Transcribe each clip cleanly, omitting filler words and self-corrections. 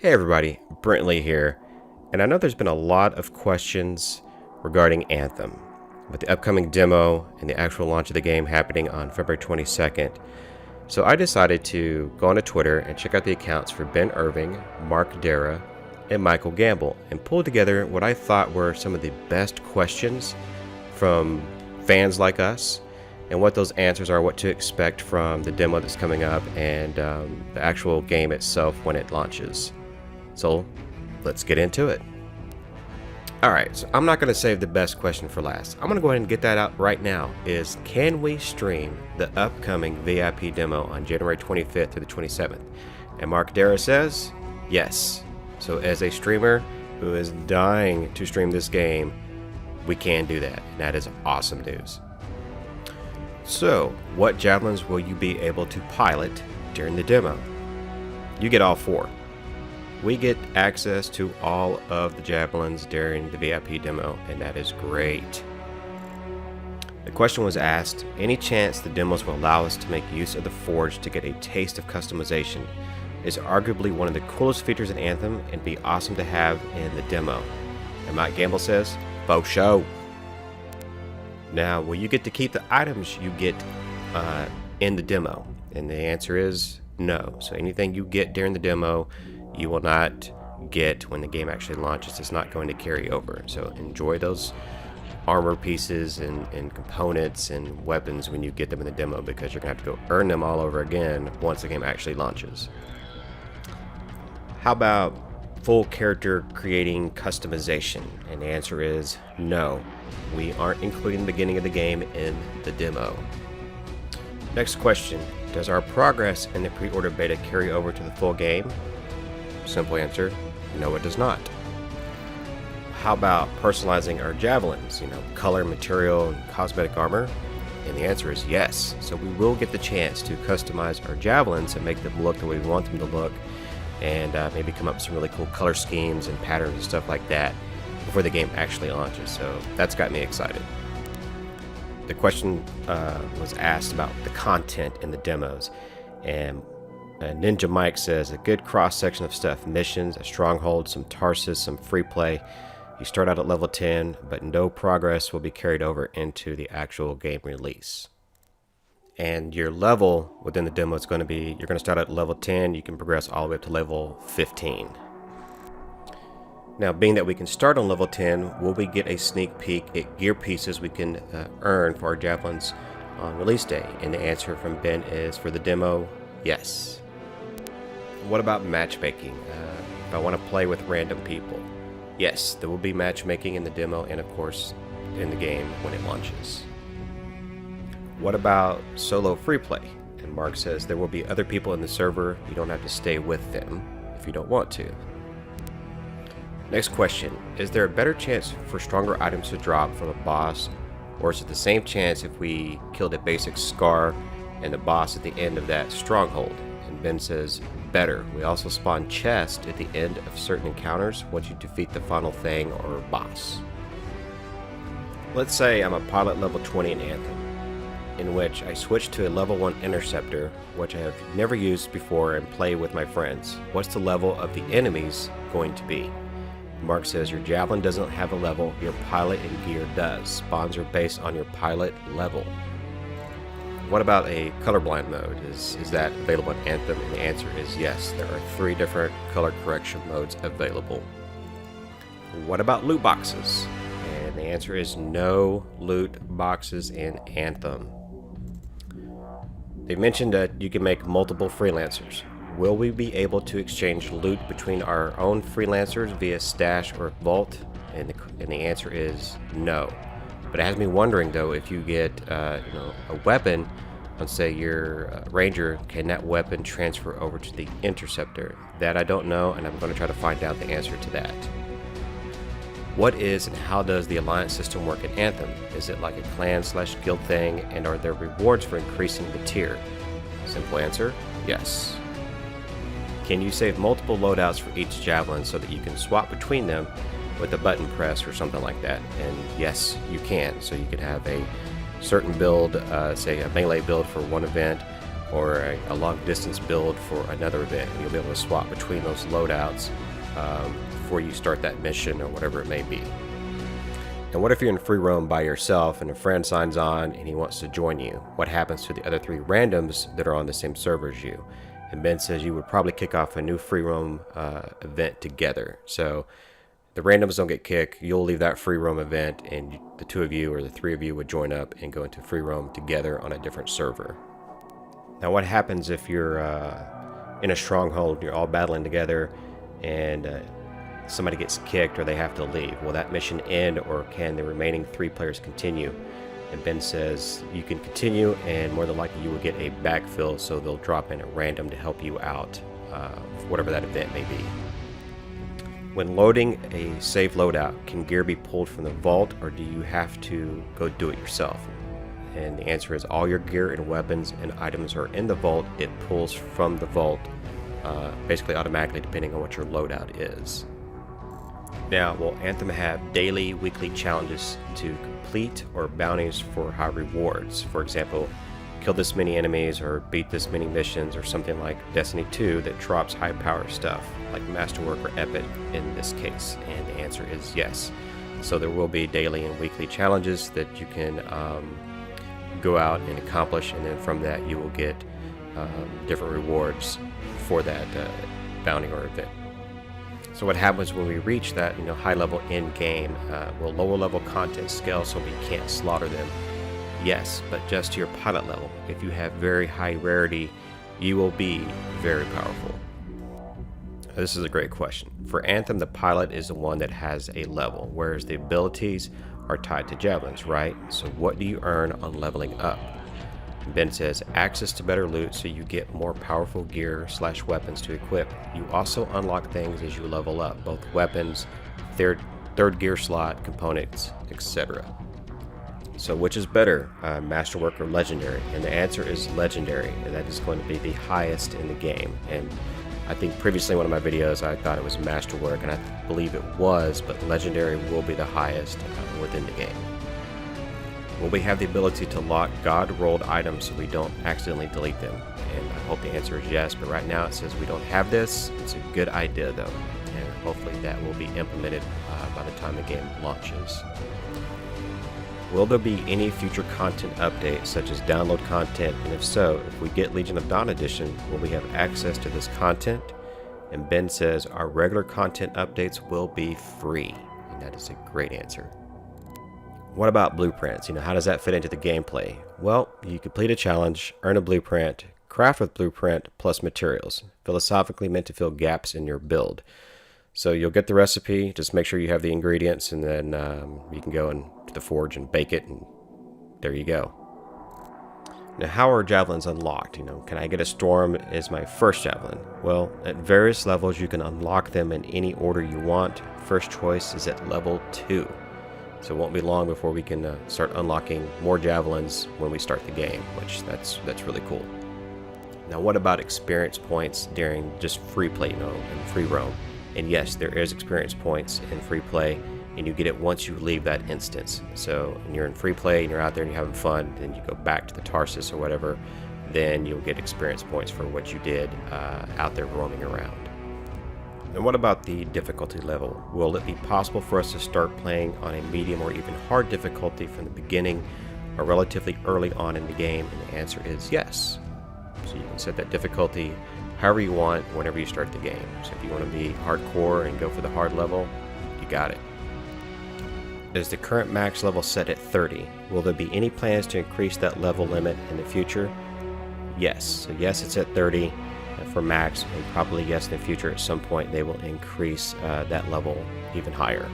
Hey everybody, Brentley here, and I know there's been a lot of questions regarding Anthem, with the upcoming demo and the actual launch of the game happening on February 22nd. So I decided to go onto Twitter and check out the accounts for Ben Irving, Mark Dara, and Michael Gamble, and pull together what I thought were some of the best questions from fans like us, and what those answers are, what to expect from the demo that's coming up, and the actual game itself when it launches. So let's get into it. Alright, so I'm not going to save the best question for last. I'm going to go ahead and get that out right now. Is can we stream the upcoming VIP demo on January 25th through the 27th? And Mark Dara says yes. So as a streamer who is dying to stream this game, we can do that. And that is awesome news. So what javelins will you be able to pilot during the demo? You get all four. We get access to all of the javelins during the VIP demo, and that is great. The question was asked, any chance the demos will allow us to make use of the Forge to get a taste of customization? Is arguably one of the coolest features in Anthem and be awesome to have in the demo. And Mike Gamble says, faux show. Now, will you get to keep the items you get in the demo? And the answer is no. So anything you get during the demo, you will not get when the game actually launches. It's not going to carry over. So enjoy those armor pieces and components and weapons when you get them in the demo, because you're going to have to go earn them all over again once the game actually launches. How about full character creating customization? And the answer is no. We aren't including the beginning of the game in the demo. Next question, does our progress in the pre-order beta carry over to the full game? Simple answer, no it does not. How about personalizing our javelins, color, material, and cosmetic armor? And the answer is yes. So we will get the chance to customize our javelins and make them look the way we want them to look, and maybe come up with some really cool color schemes and patterns and stuff like that before the game actually launches. So that's got me excited. The question was asked about the content in the demos, and Ninja Mike says a good cross section of stuff: missions, a stronghold, some Tarsus, some free play. You start out at level 10, but no progress will be carried over into the actual game release. And your level within the demo is going to be, you're going to start at level 10, you can progress all the way up to level 15. Now, being that we can start on level 10, will we get a sneak peek at gear pieces we can earn for our javelins on release day? And the answer from Ben is, for the demo, yes. What about matchmaking? If I want to play with random people, yes, there will be matchmaking in the demo and of course in the game when it launches. What about solo free play? And Mark says there will be other people in the server. You don't have to stay with them if you don't want to. Next question, is there a better chance for stronger items to drop from a boss, or is it the same chance if we killed a basic Scar and the boss at the end of that Stronghold? And Ben says better. We also spawn chests at the end of certain encounters once you defeat the final thing or boss. Let's say I'm a pilot level 20 in Anthem, in which I switch to a level 1 interceptor, which I have never used before, and play with my friends. What's the level of the enemies going to be? Mark says your javelin doesn't have a level, your pilot and gear does. Spawns are based on your pilot level. What about a colorblind mode? Is that available in Anthem? And the answer is yes. There are 3 different color correction modes available. What about loot boxes? And the answer is no loot boxes in Anthem. They mentioned that you can make multiple freelancers. Will we be able to exchange loot between our own freelancers via stash or vault? And the answer is no. But it has me wondering though, if you get a weapon on, say, your ranger, can that weapon transfer over to the interceptor? That I don't know, and I'm going to try to find out the answer to that. What is and how does the alliance system work in Anthem? Is it like a clan/guild thing, and are there rewards for increasing the tier? Simple answer, yes. Can you save multiple loadouts for each javelin so that you can swap between them with a button press or something like that? And yes, you can. So you can have a certain build, say a melee build for one event, or a long distance build for another event, and you'll be able to swap between those loadouts before you start that mission or whatever it may be. And what if you're in free roam by yourself and a friend signs on and he wants to join you? What happens to the other 3 randoms that are on the same server as you? And Ben says you would probably kick off a new free roam event together. So the randoms don't get kicked. You'll leave that free roam event, and the 2 of you or the 3 of you would join up and go into free roam together on a different server. Now, what happens if you're in a stronghold, you're all battling together, and somebody gets kicked or they have to leave? Will that mission end, or can the remaining 3 players continue? And Ben says you can continue, and more than likely you will get a backfill, so they'll drop in a random to help you out, whatever that event may be. When loading a save loadout, can gear be pulled from the vault, or do you have to go do it yourself? And the answer is all your gear and weapons and items are in the vault. It pulls from the vault basically automatically, depending on what your loadout is. Now, will Anthem have daily, weekly challenges to complete, or bounties for high rewards? For example, kill this many enemies or beat this many missions, or something like Destiny 2 that drops high power stuff like Masterwork or Epic in this case. And the answer is yes. So there will be daily and weekly challenges that you can go out and accomplish, and then from that you will get different rewards for that bounty or event. So what happens when we reach that high level end game? Will lower level content scale so we can't slaughter them? Yes, but just to your pilot level. If you have very high rarity, you will be very powerful. This is a great question. For Anthem, the pilot is the one that has a level, whereas the abilities are tied to javelins, right? So what do you earn on leveling up? Ben says access to better loot, so you get more powerful gear / weapons to equip. You also unlock things as you level up, both weapons, third gear slot, components, etc. So which is better, Masterwork or Legendary? And the answer is Legendary, and that is going to be the highest in the game. And I think previously in one of my videos I thought it was Masterwork, and I believe it was, but Legendary will be the highest within the game. Will we have the ability to lock God-rolled items so we don't accidentally delete them? And I hope the answer is yes, but right now it says we don't have this. It's a good idea though, and hopefully that will be implemented by the time the game launches. Will there be any future content updates, such as download content, and if so, if we get Legion of Dawn Edition, will we have access to this content? And Ben says our regular content updates will be free, and that is a great answer. What about blueprints? How does that fit into the gameplay? Well, you complete a challenge, earn a blueprint, craft with blueprint plus materials, philosophically meant to fill gaps in your build. So you'll get the recipe, just make sure you have the ingredients, and then you can go into the forge and bake it, and there you go. Now, how are javelins unlocked? Can I get a storm as my first javelin? Well, at various levels you can unlock them in any order you want. First choice is at level 2. So it won't be long before we can start unlocking more javelins when we start the game, which that's really cool. Now, what about experience points during just free play, and free roam? And yes, there is experience points in free play, and you get it once you leave that instance. So when you're in free play and you're out there and you're having fun, then you go back to the Tarsus or whatever, then you'll get experience points for what you did out there roaming around. And what about the difficulty level? Will it be possible for us to start playing on a medium or even hard difficulty from the beginning or relatively early on in the game? And the answer is yes. So you can set that difficulty however you want whenever you start the game. So if you want to be hardcore and go for the hard level, you got it. Is the current max level set at 30? Will there be any plans to increase that level limit in the future? Yes. So yes, it's at 30. For max, and probably yes in the future at some point they will increase that level even higher.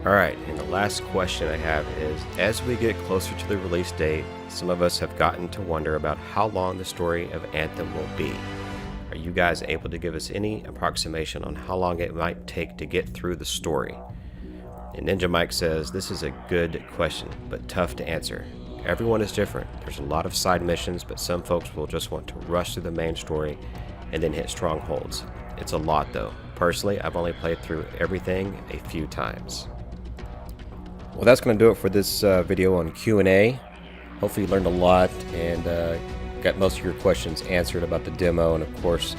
Alright, and the last question I have is, as we get closer to the release date, some of us have gotten to wonder about how long the story of Anthem will be. Are you guys able to give us any approximation on how long it might take to get through the story? And Ninja Mike says, this is a good question, but tough to answer. Everyone is different. There's a lot of side missions, but some folks will just want to rush through the main story and then hit strongholds. It's a lot though. Personally, I've only played through everything a few times. Well, that's going to do it for this video on Q&A. Hopefully you learned a lot, and got most of your questions answered about the demo and, of course,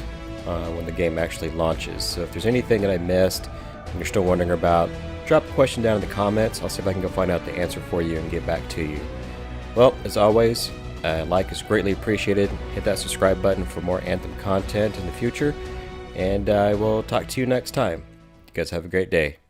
when the game actually launches. So if there's anything that I missed and you're still wondering about, drop a question down in the comments. I'll see if I can go find out the answer for you and get back to you. Well, as always, a like is greatly appreciated. Hit that subscribe button for more Anthem content in the future, and I will talk to you next time. You guys have a great day.